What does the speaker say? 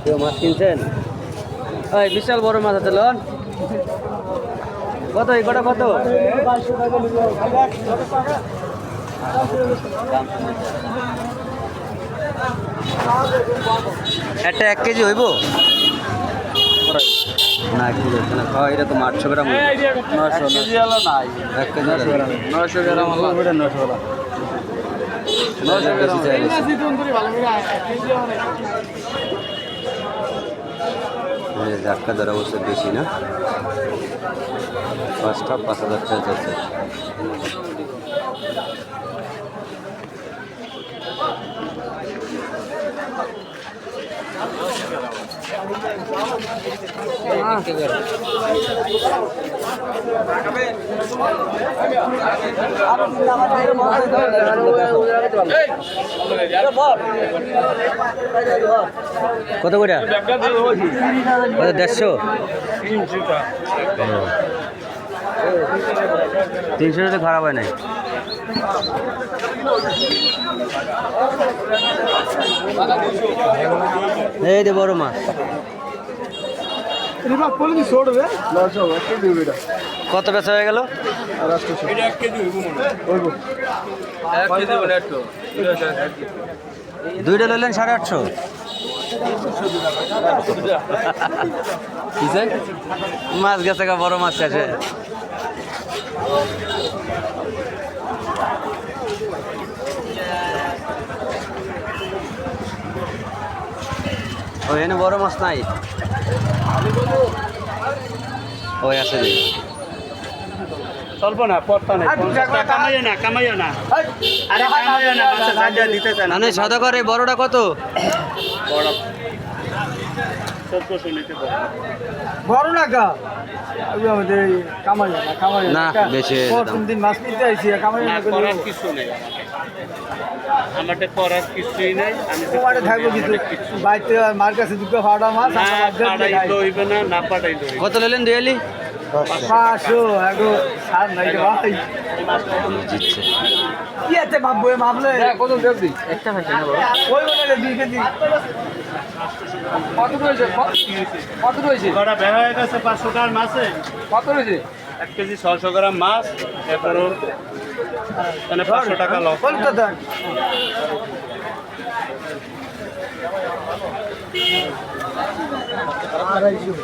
কেউ মাছ কিনছেন? ওই বিশাল বড় মাছ আছে লন। কত এই কটা কত? একটা 1 কেজি হইব না? 1 কেজি হচ্ছে না। এটা তো 800 গ্রাম। 1 কেজি আলা নাই। 1 কেজি 900 গ্রাম আলা। 900 গ্রাম। 900 গ্রাম চাইছে। ধাক্কা ধরা অবশ্য বেশি না, 5টা 5000 টাকা যাচ্ছে। কত করে? 150? 300 তো খারাপ হয় নাই। এই যে বড় মাছ কত বেচা হয়ে গেল? দুইটা লইলেন 850। মাছ গেছে গা, বড় মাছ শেষে। ওই এনে বড় মাছ নাই? ওই আছে রে, চলবো না, পড়তা নাই। কামাইও না, কামাইও না। আরে কামাইও না, বাচ্চা সাজা দিতে চায় না। না সাদা করে বড়টা কত? বড় 1400 নিতে পারে। বড় না কা আমাদের কামাই না, কামাই না বেশি প্রথম দিন মাছ নিতে আইছি, কামাই না না করার কিছু নেই আমাদের করার কিছুই নাই। আমি তোমারে থাকবো কিছু বাইতে মার কাছে দুটো ফাড়া মাছ না পাঠাইতে হইবে না, না পাঠাইতে হইবে। কত নিলেন দুয়ালি? 500 এগো সার নাই রে ভাই। জিতছে কি আছে ভাববো মাপলে কত দেখবি একটা থাকে না বাবা, ওই বলে 2 কেজি কত রয়েছে? কত রয়েছে? বড় বের হয়ে গেছে 500 টাকার মাছে। কত রয়েছে? 1 কেজি 600 গ্রাম মাছ, এরপর মানে 500 টাকা লস। কত দেখ আড়াইশো।